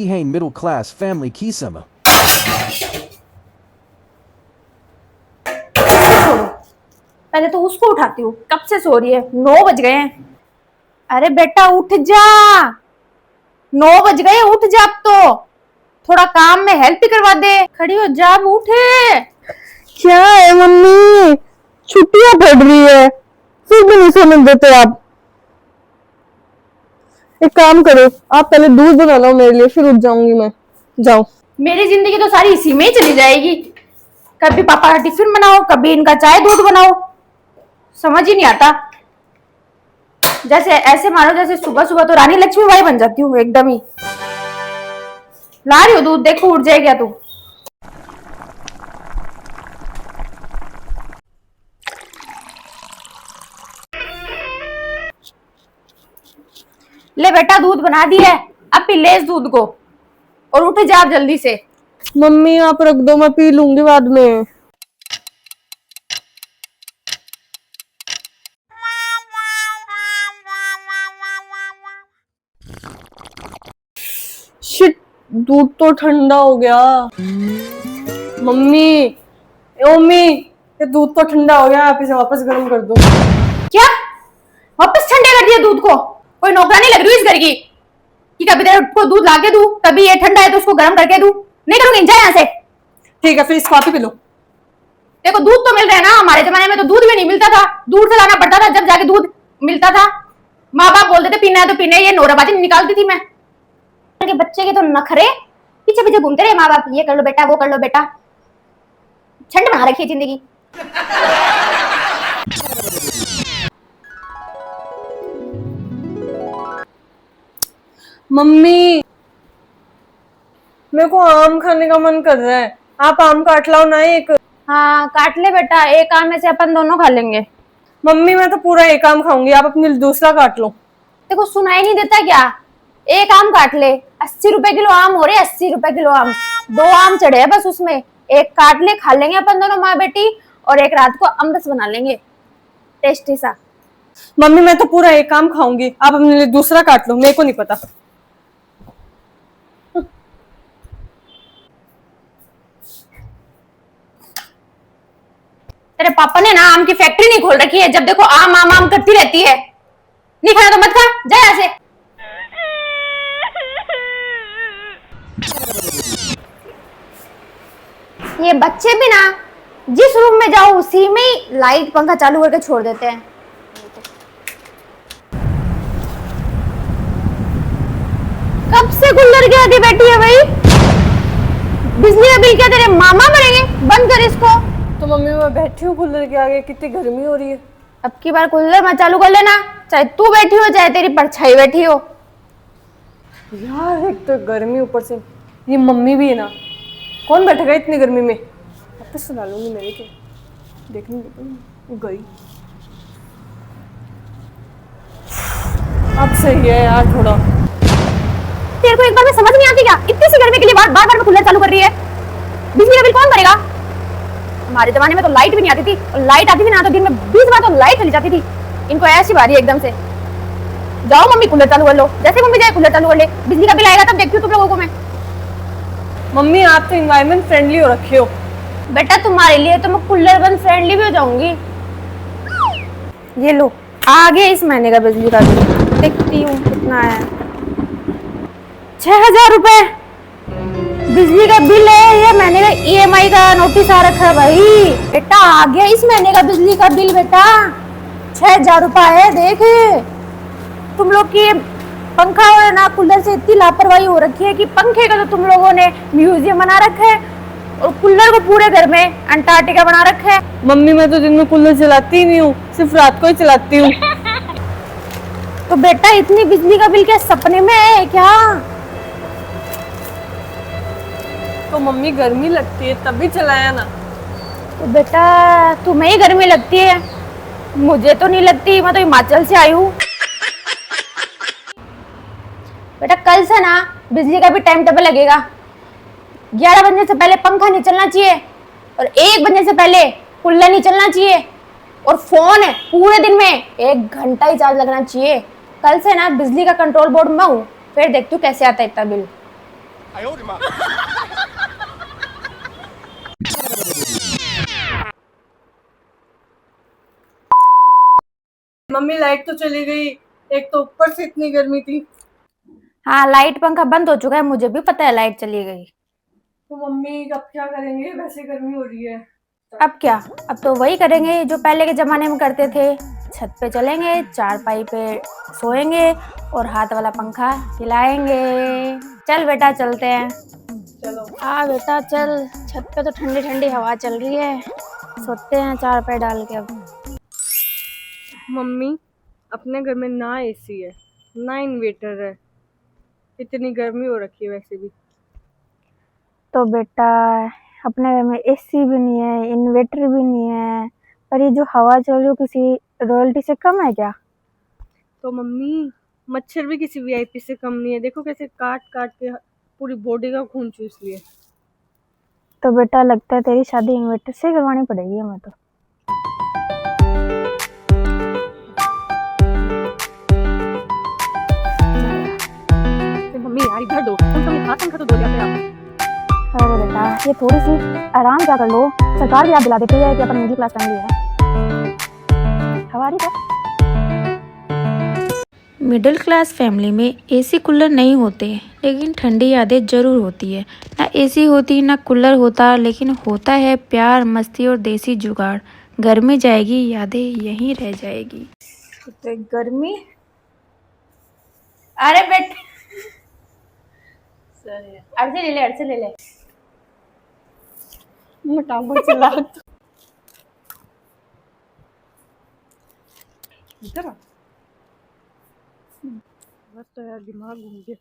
die hein middle class family kisama. छोड़ो, पहले तो उसको उठाती हूँ। कब से सो रही है? 9 बज गए हैं। अरे बेटा उठ जा, 9 बज गए, उठ जा अब तो। थोड़ा काम में हेल्प भी करवा दे। खड़ी हो जा, अब उठे। क्या है मम्मी, छुट्टियां पड़ रही है, फिर भी नहीं सोने देते आप। एक काम करो, आप पहले दूध बना लो मेरे लिए, फिर उठ जाऊंगी मैं। जाओ। मेरी जिंदगी तो सारी इसी में ही चली जाएगी। कभी पापा का टिफिन बनाओ, कभी इनका चाय दूध बनाओ, समझ ही नहीं आता। जैसे ऐसे मानो जैसे सुबह सुबह तो रानी लक्ष्मीबाई बन जाती हूँ एकदम ही। ला रही हो दूध, देखो उठ जाए क्या तू। ले बेटा दूध बना दिया है, अब पी ले इस दूध को और उठ जा आप जल्दी से। मम्मी आप रख दो, मैं पी लूंगी बाद में। शिट, दूध तो ठंडा हो गया। मम्मी, मम्मी ये दूध तो ठंडा हो गया, आप इसे वापस गर्म कर दो। क्या वापस ठंडे कर दिया दूध को? कोई नौकरानी लग रही है इस घर की कि कभी तेरे को दूध लाके दूं, कभी ये ठंडा है तो उसको गर्म करके दूं? नहीं करूंगी, जा यहाँ से। ठीक है, फिर इसको आप ही पी लो। देखो दूध तो मिल रहा है ना, हमारे जमाने में तो दूध भी नहीं मिलता था, दूर से लाना पड़ता था जब जाके दूध मिलता था। माँ बाप बोलते थे पीना है तो पीने, ये नोराबाजी निकालती थी मैं। के बच्चे के तो नखरे पीछे पीछे घूमते रहे माँ बाप, ये कर लो बेटा, वो कर लो बेटा। ठंड बना रखी है जिंदगी। मम्मी मेरे को आम खाने का मन कर रहा है, आप आम काट लाओ ना एक। हाँ काट ले बेटा, एक आम में से अपन दोनों खा लेंगे। मम्मी मैं तो पूरा एक आम खाऊंगी, आप अपने लिए दूसरा काट लो। देखो सुनाई नहीं देता क्या? एक आम काट ले। 80 रुपए किलो आम हो रहे, 80 रुपए किलो आम। 2 आम चढ़े हैं बस उसमें, एक काट ले, खा लेंगे अपन दोनों माँ बेटी, और एक रात को अमरस बना लेंगे टेस्टी सा। मम्मी मैं तो पूरा एक आम खाऊंगी, आप अपने लिए दूसरा काट लो, मेरे को नहीं पता। तेरे पापा ने ना आम की फैक्ट्री नहीं खोल रखी है, जब देखो आम आम आम करती रहती है। नहीं खाना तो मत खा, जा यहाँ से। ये बच्चे भी ना जिस रूम में जाओ उसी में ही लाइट पंखा चालू करके छोड़ देते हैं। कब से कूलर के आगे बैठी है भाई? बिजली का बिल क्या तेरे मामा भरेंगे? बंद कर इसको। तो मम्मी मैं बैठी हूँ कूलर के आगे, कितनी गर्मी हो रही है। अब की बार कूलर मत चालू कर लेना, चाहे तू बैठी हो चाहे तेरी परछाई बैठी हो। यार एक तो गर्मी, ऊपर से ये मम्मी भी है ना, कौन बैठेगा इतनी गर्मी में। वापस सुना लूंगी मेरे के, देखने गई। अब सही है यार थोड़ा। तेरे को एक बार में समझ नहीं आती क्या? इतनी सी गर्मी के लिए बार बार में कूलर चालू कर रही है। बिजली का बिल कौन भरेगा? हमारे जमाने में तो लाइट भी नहीं आती थी, और लाइट आती थी ना तो दिन में 20 बार तो लाइट चली जाती थी। इनको ऐसी बारी एकदम से। जाओ मम्मी कूलर चालू कर लो, जैसे मम्मी जाए कूलर चालू कर ले। बिजली का बिल आएगा तब देखती हूँ तुम लोगों को मैं। मम्मी आप तो एनवायरनमेंट फ्रेंडली हो रखे हो। बेटा तुम्हारे लिए तो मैं कूलर बंद फ्रेंडली भी हो जाऊंगी। ये लो आ गया इस महीने का बिजली का बिल, देखती हूँ कितना है। 6000 रुपए बिजली का बिल है। ये महीने का EMI का नोटिस आ रखा है भाई। बेटा आ गया इस महीने का बिजली का बिल बेटा, 6000 रुपए है। देख तुम लोग की पंखा और ना कूलर से इतनी लापरवाही हो रखी है कि पंखे का तो तुम लोगों ने म्यूजियम बना रखा है और कूलर को पूरे घर में अंटार्कटिका बना रखा है। मम्मी मैं तो दिन में कूलर चलाती ही नहीं हूँ, सिर्फ रात को ही चलाती हूँ। तो बेटा इतनी बिजली का बिल क्या सपने में है क्या? तो मम्मी गर्मी लगती है तभी चलाया ना। तो बेटा तुम्हें ही गर्मी लगती है, मुझे तो नहीं लगती, मैं तो हिमाचल से आई हूँ। बेटा कल से ना बिजली का भी टाइम टेबल लगेगा। 11 बजने से पहले पंखा नहीं चलना चाहिए और 1 बजने से पहले कूलर नहीं चलना चाहिए, और फोन पूरे दिन में 1 घंटा ही चार्ज लगना चाहिए। कल से ना बिजली का कंट्रोल बोर्ड मैं हूँ, फिर देखती हूँ कैसे आता है इतना बिल। मम्मी लाइट तो चली गई, एक तो ऊपर से इतनी गर्मी थी। हाँ, लाइट पंखा बंद हो चुका है, मुझे भी पता है लाइट चली गई। तो मम्मी अब क्या करेंगे, वैसे गर्मी हो रही है। अब क्या, अब तो वही करेंगे जो पहले के जमाने में करते थे। छत पे चलेंगे, चारपाई पे सोएंगे और हाथ वाला पंखा हिलाएंगे। चल बेटा चलते हैं। चलो। हाँ बेटा चल, छत पे तो ठंडी ठंडी हवा चल रही है, सोते हैं चारपाई डाल के अब। मम्मी, अपने घर में ना एसी है ना इन्वेटर है, इतनी गर्मी हो रखी है वैसे भी। तो बेटा अपने घर में एसी भी नहीं है, इन्वर्टर भी नहीं है, पर ये जो हवा चल रही है किसी रॉयल्टी से कम है क्या? तो मम्मी, मच्छर भी किसी वीआईपी से कम नहीं है, देखो कैसे काट काट के पूरी बॉडी का खून चूस लिया। तो बेटा लगता है तेरी शादी इन्वर्टर से करवानी पड़ेगी हमें तो। मम्मी यार इधर दो, तुम हाथ पंखा तो दो जाते आप। अरे बेटा ये थोड़ी सी आराम क्या कर लो, सरकार भी याद दिला देती है कि अपन मिडिल क्लास फैमिली है। हमारी क्या, मिडिल क्लास फैमिली में एसी कूलर नहीं होते, लेकिन ठंडी यादें ज़रूर होती है। ना एसी होती ना कूलर होता, लेकिन होता है प्यार, मस्ती और देसी जुगाड़। गर्मी जाएगी, यादें यहीं रह जाएगी। तो गर्मी। अरे बेटा अर्से ले ले, अर्से ले ले। मोटापा चला इधर आ। बस तो यार दिमाग घूम गया।